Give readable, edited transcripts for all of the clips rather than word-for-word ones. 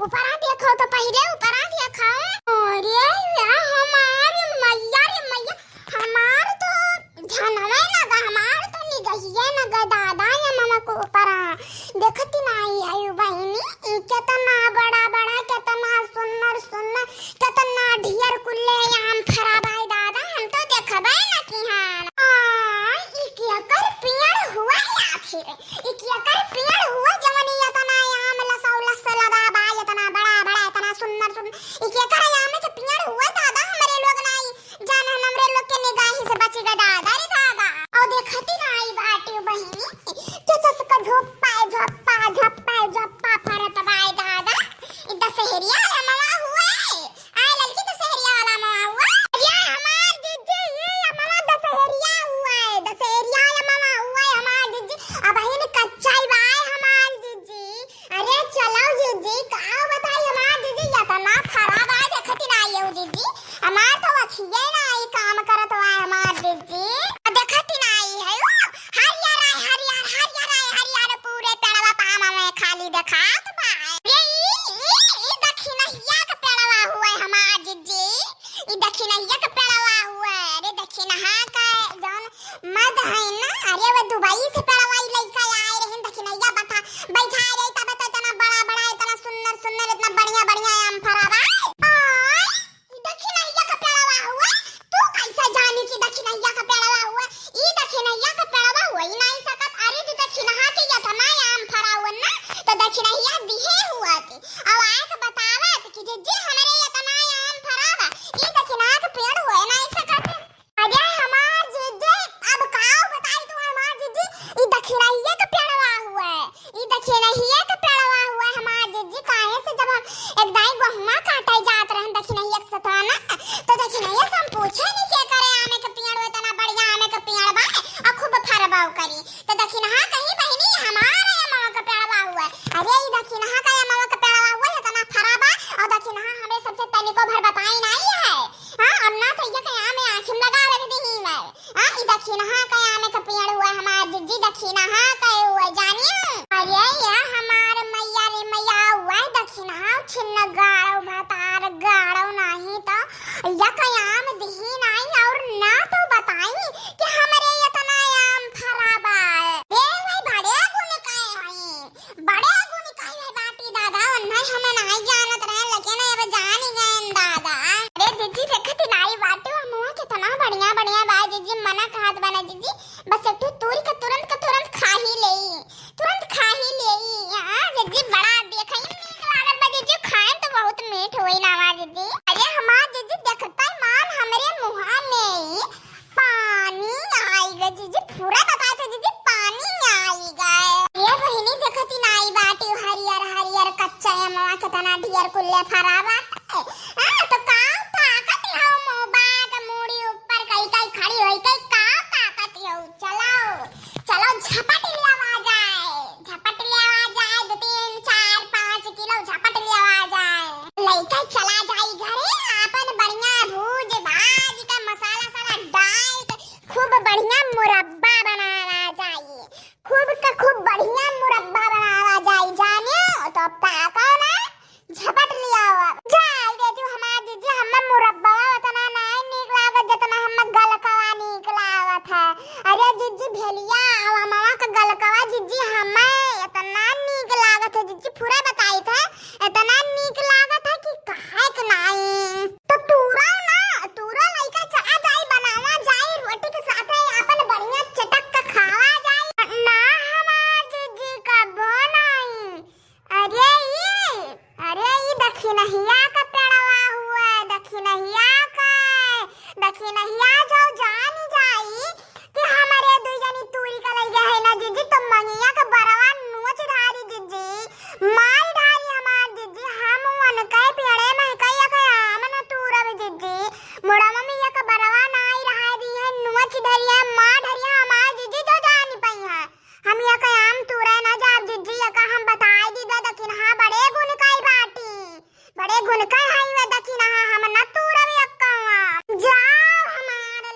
ऊपर आ देखो तो पहले ऊपर आ देखो। अरे यार हमारे मैया रे मैया, हमार तो जानवे लगा, हमार तो निगहिए लगा दादा या मामा को ऊपर देखती नहीं है बहनी। कितना बड़ा बड़ा, कितना सुंदर सुंदर, कितना ढेर कुल्ले आम खराब है दादा। हम तो देखबे ना कि हां इकर पेड़ हुआ या फिर इकर पेड़ हुआ जवनिया तना आम लसौला से लगा बा, इतना बड़ा बड़ा, इतना सुंदर सुंदर इकर आम के पेड़ हुआ दादा। हमारे लोग नहीं जान, हमरे लोग के निगाही से बच गए दादा रे दादा। और देखती नहीं बाटी बहनी जैसे का झोप्पा झोप्पा झोप्पा झोप्पा फरत बाई दादा। इधर शहरिया मामा हुआ आए लड़की तो शहरिया वाला मामा हुआ। अरे हमार जीजी ये मामा दशहरिया हुआ है, दशहरिया मामा हुआ है हमार जीजी। अब बहन कच्चा ही बाई हमार जीजी। अरे चलो जीजी का बताई हमार जीजी इतना खराब है देखती नहीं है जीजी। हमार तो अच्छी है ना ये काम करत हुआ है हमार जीजी। देखती नहीं है हरियर हरियर हरियर हरियर पूरे पेड़वा पामा में खाली देखात बा। ये दक्षिणहिया का पेड़वा हुआ है हमार जीजी, ये दक्षिणहिया का पेड़वा हुआ है। अरे दक्षिणहा का जौन मद है ना, अरे वो दुबई से पेड़वा लइका आए रहे दक्षिणहिया बैठा रही तब तो इतना बड़ा बड़ा, इतना सुंदर सुंदर, इतना बढ़िया बढ़िया आम फरावा। दक्षिणहिया का पेड़वा हुआ, तू कैसे जानी कि दक्षिणहिया का पेड़वा हुआ? ई दक्षिणहिया का पेड़वा हुआ ही नहीं सकत। अरे तू दक्षिणहा के या तना आम फरा हुआ ना तो दक्षिणहिया दिहे हुआ थी। अब आए के बतावा कि जी हमारे ये तना आम फरावा ई दक्षिणहा का पेड़ हुआ नहीं सकत। अरे हमार जीजी अब काओ बताई तू हमार जीजी ई दक्षिणहिया का पेड़वा हुआ है, ई दक्षिणहिया का पेड़वा हुआ है हमार जीजी। काहे से जब हम एक दाई गहुमा काटे जात रहन दक्षिणहिया के सताना तो दक्षिणहिया से हम पूछे नहीं के करे आमे के पेड़ हो इतना बढ़िया आमे के पेड़ बा और खूब फरबाव करी तो दक्षिणहा कहीं बहनी हमारे मामा का पेड़वा हुआ है। अरे ई दक्षिणहा का मामा का पेड़वा हुआ है इतना फराबा और दक्षिणहा हमें सबसे तनिको भर बताई नहीं है। हां अब ना तो ये कहीं आमे आंखें लगा रख दी ही मैं। हां ई दक्षिणहा का आमे का पेड़ हुआ हमार जीजी, दक्षिणहा का हुआ जानिए। अरे या हमार मैया रे मैया हुआ दक्षिणहा छिन्न गाड़ो भतार गाड़ो नहीं तो या कहीं आम दिही नहीं और ना तो बताई कि हमारे इतना आम खराब है। ए भाई बड़े गुण काहे हैं, बड़े गुण काहे है बाटी दादा। नहीं हमें नहीं जानत रहे लेकिन अब जान ही गए दादा। अरे जीजी देखती नहीं बाटी मुंह कितना बढ़िया बढ़िया बा जीजी। मना कहत बना जीजी बस एक तूरी का तुरंत खा ही ले, तुरंत खा ही ले। हां जीजी बड़ा देखई मीठ लागत बा जीजी, खाए तो बहुत मीठ होई ना हमार जीजी। अरे हमार जीजी देखता मान हमरे मुंह में पानी आई गए जीजी, पूरा बता थे जीजी पानी आई गए। ये बहनी देखती नहीं बाटी हरियर हरियर कच्चा है मामा कितना ढेर कुल्ले फरावा। हां तो का ताकत हो मोबाइल मुड़ी ऊपर कई कई खड़ी होई कई का ताकत हो। चलो चलो झपट ले आ जाए, झपट ले आ जाए 2 3 4 5 किलो झपट ले आ जाए। लइका चला जाई घरे अपन बढ़िया भूज भाज का मसाला साला डाल के खूब बढ़िया मुरब्बा बनावा जाए, खूब का खूब बढ़िया मुरब्बा बनावा जाए जानियो। तो ताका ना झपट लिया हुआ जाए दे तू हमार जीजी। हम मुरब्बा उतना नहीं निक लागत जितना हम गलकवा निक लागत है। अरे जीजी भेलिया और मामा का गलकवा जीजी हमें इतना निक लागत है जीजी, पूरा बताई थे इतना निक लागत है कि काहे के नहीं। तो तूरा ना तूरा लइका चा जाई बनावा जाई रोटी के साथ अपन बढ़िया चटक के खावा जाई ना हमार जीजी का बनाई। अरे ये दक्षिणहिया का पेड़वा हुआ है, दक्षिणहिया का दक्षिणहिया जो जान जाई कि हमारे दुई जनी तूरी का लइका है ना जीजी तो मंगिया का बरवा नोच धारी जीजी मार धारी हमार जीजी। हम वन के पेड़े में कई के आम न तूरब जीजी, मोड़ा मम्मी का बरवा नाई रहा दी है नोच धरिया मार धरिया हमार जीजी जो जान पई है। हम या के आम तूरे ना जाब जीजी या का हम बताई दी दे दक्षिणहा बड़े गुण काई बाटी, बड़े गुण का है वे दक्षिणहा हम न तूरब यक्का जाओ हमारे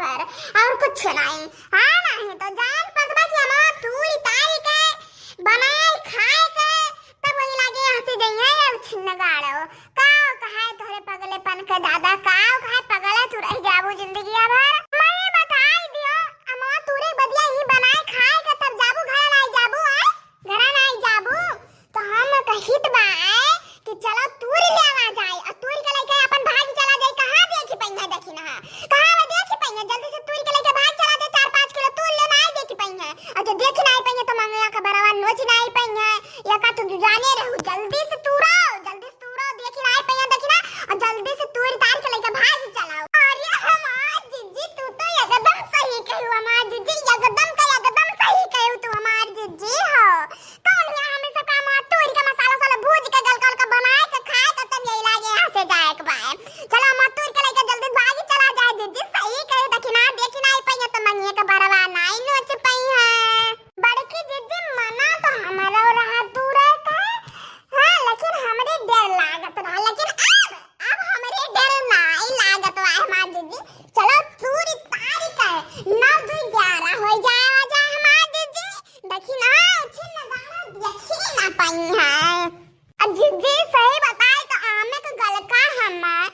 भर और कुछ नहीं। हाँ नहीं तो जान पकड़ा कि हम पूरी तारी के बनाए खाए के तब वही लागे हंसी जइए छिन्न गाड़ो काओ कहां तोरे पगलेपन के दादा काओ कहां पगला तू रह जाबू जिंदगी भर। मैं बताई दियो हम तूरे बदिया ही बनाए खाए के तब जाबू घर नहीं जाबू घर नहीं जाबू तो हम कहित बा कि चलो तूरी ले आवा जाए और तूरी के लेके अपन भाग चला जाए। कहां देखी पहिया देखी ना कहां में देखी पहिया जल्दी से तूरी के लेके भाग चला दे 4-5 किलो तूर ले नहीं देखी पहिया और जो देख नहीं पहिया तो मंगया का बराबर नोच नहीं पहिया या का तू जाने रहू जल्दी से तूरा देखी नहीं पहिया देखी ना और जल्दी से तूरी तार के लेके भाग चलाओ। अरे हमार जिज्जी तू तो एकदम सही कहू हमार जिज्जी एकदम सही कहू तू हमार जिज्जी हो कौन यहां हमें सब काम तूरी का मसाला साला भूज के गलगल का बनाए के खाए के तब यही लागे यहां से जाए के बाय चलो हम तूरी के लेके जल्दी भाग चला जाए जिज्जी सही कहू देखी नहीं पहिया तो मंगिए का बरवा नहीं नोच पहिया बड़की जिज्जी मना तो हमारा रहा दूर का हां लेकिन हमरे डर लागत रहा लेकिन अब हमरे डर नहीं लागत है हमार जिज्जी चलो पूरी तारीख है 9-11 हो जाए हमार जिज्जी देखी ना छिन्न गाना देखी ना पाई है अब जिज्जी सही बताए तो आमे के गलका हमार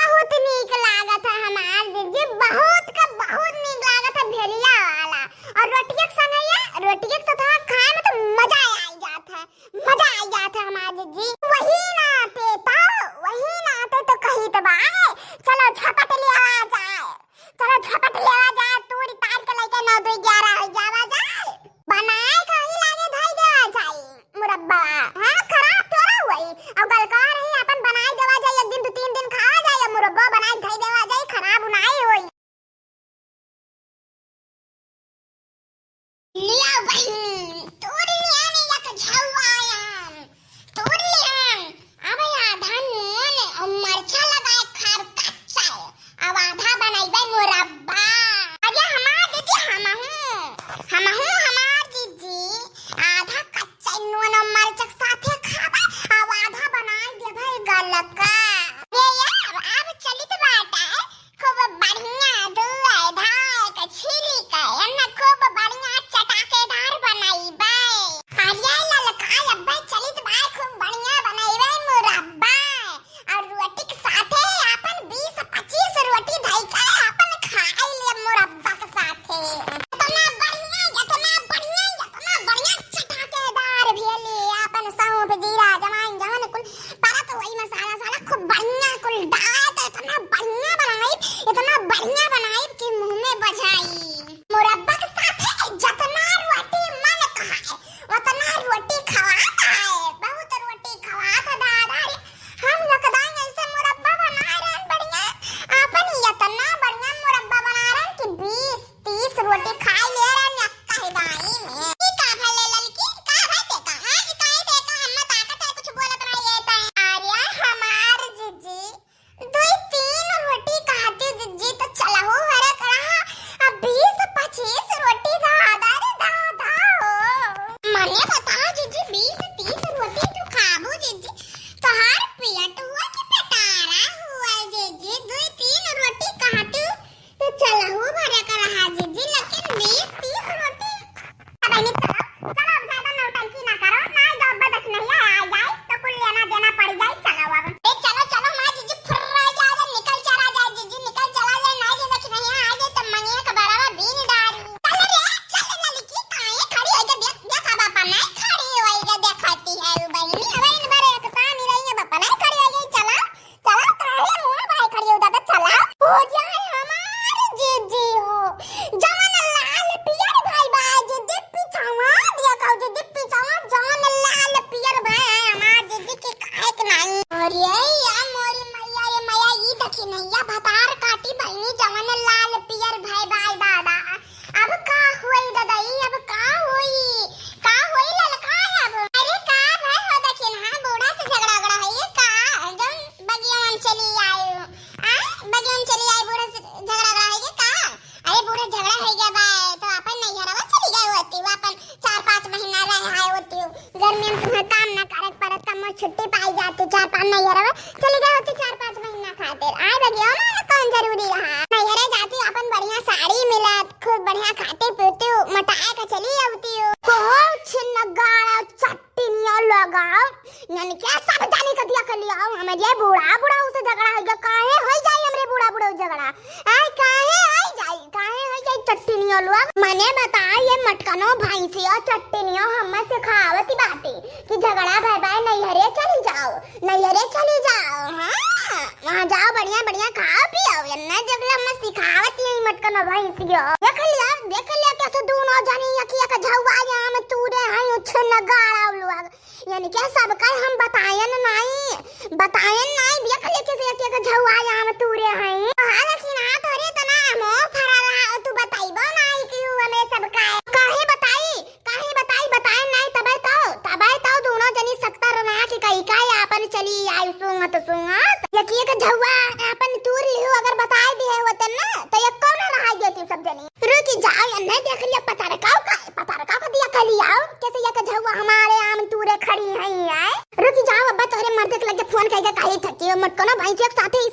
बहुत नीक लागत है हमार जिज्जी बहुत नीक लागत है भेलिया वाला और रोटिया के संग है रोटिया के साथ खाए में तो मजा आ जाता है हमार जिज्जी वही ना आते तो कहीं तो बाए चलो झपट ले आ जाए तूरी तार के लेके 9-11 हो जावा जाए बनाए कहीं लागे धई देवा जाए मुरब्बा हां खराब थोड़ा हुई अब गलका रही अपन बनाए देवा जाए 1 दिन 2-3 दिन खावा जाए मुरब्बा बनाए धई देवा जाए खराब नहीं होई लिया बहनी तूरी ले आने या के झवाया तूरी ले आन अब आधा नून और मरचा लगाए खार कच्चा अब आधा बनाइबे मुरब्बा हो लोग। मने बताओ ये मटकनो भैंसिया चट्टनिया हमें सिखावती बाटे कि झगड़ा भाई भाई नैहरे चली जाओ, नैहरे चली जाओ। हाँ वहाँ जाओ बढ़िया बढ़िया खाओ पियो, ना जगला हमें सिखावती है मटकनो भैंसिया। देख लिया कैसे दोनों जनी यकिया का झौवा यहाँ में तूरे हैं उछे नगाड़ा लोग, यानी क्या सब का हम बतायन नहीं देख ले कैसे यकिया का झौवा यहाँ में तूरे हैं। हां लेकिन आ तोरे तना मो फराला तू बताइबो नहीं कि हमें सब काहे बताए नहीं तबे तो दोनों जनी सकता रहा कि कई काई अपन चली आई सुंगत यकिया का झौवा अपन तूर लियो अगर बताए दिए होते ना तो ये कौन रहा गई सब जनी। रुकी जाओ या नहीं देख लिया पता रखाओ का दिया कर लिया कैसे ये का झौवा हमारे आम तूरे खड़ी है आए। रुकी जाओ अब्बा तोरे मर्द के लगे फोन करके काहे थकी मटको ना भाई एक साथे ही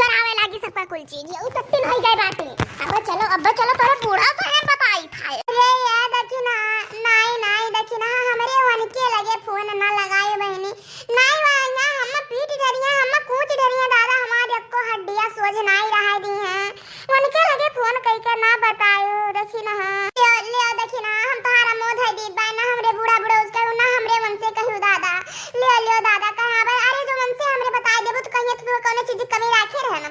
चरावे लागी सबका कुल चीज ये तत्ती नहीं गई बाटी। अब्बा चलो तोरे बूढ़ा तो है बताई था अरे यार दक्षिणा नहीं दक्षिणा हमरे वन के लगे फोन ना लगाए बहनी नहीं वाला हम पीठ डरिया हम कूच डरिया दादा हमारे को हड्डियां सोच नहीं रहा दी हैं उनके लगे फोन करके ना बतायो दक्षिणा। ले दक्षिणा हम तुम्हारा मोह धई दी बा ना हमरे बूढ़ा उसका ना हमरे मन से कहू दादा ले दादा कहां बा अरे जो मन से हमरे बता देबो तो कहिए तो कोनो चीज कमी रखे रहे ना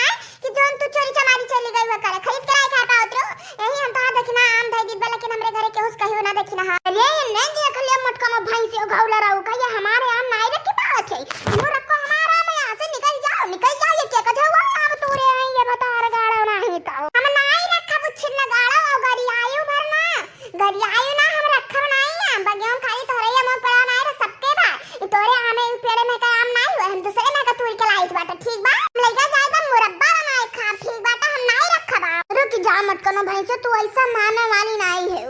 आ कि जोन तू चोरी चमारी चली गई वो करे खरीद के खा पाओ तो यही हम तो दक्षिणा आम धई दी बा लेकिन हमरे घरे के हुस कहियो ना दक्षिणा। अरे ने देख ले मटका में भाई से घौला रहू कहिए हमारे आम नहीं रख के पावत है वो रखो हमारा में यहां से निकल जाओ ये क्या कजवा आम तोरे हैं ये बता रे गाड़ा नहीं तो हम नहीं रखा बुच्छिन गाड़ा और गरियायु ना हम रखा नहीं है बगियों खाली तोरे ये मन पड़ा नहीं रे सबके बा तोरे आमे पेड़ में का आम नहीं हुआ हम दूसरे में का तोड़ के लाइट बाटा ठीक बा लेगा जाएगा मुरब्बा बनाए खा ठीक बाटा हम नहीं रखा बा। रुक जा मटकनो भाई से तू ऐसा माने वाली नहीं है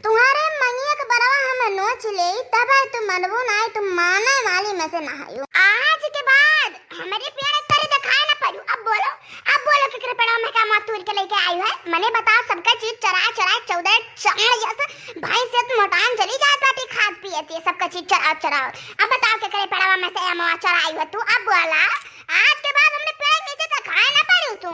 तुम्हारे मंगिया के बरवा हम नोच ले तब तुम मनबो नहीं तुम माने वाली में से ना है। आज के बाद हमारे पेड़ तेरे दिखाए ना पड़ू अब बोलो किकरे पेड़ में का मातूर के लेके आई है मने बता सबका चीज चरा 14 चार जैसे भाई से मोटान चली जात बाटी खाद पियती है सबका चीज चरा अब बताओ किकरे पेड़वा में से अमवा चराई है तू अब बोला आज के बाद हमने पेड़ नीचे दिखाए ना पड़ू तू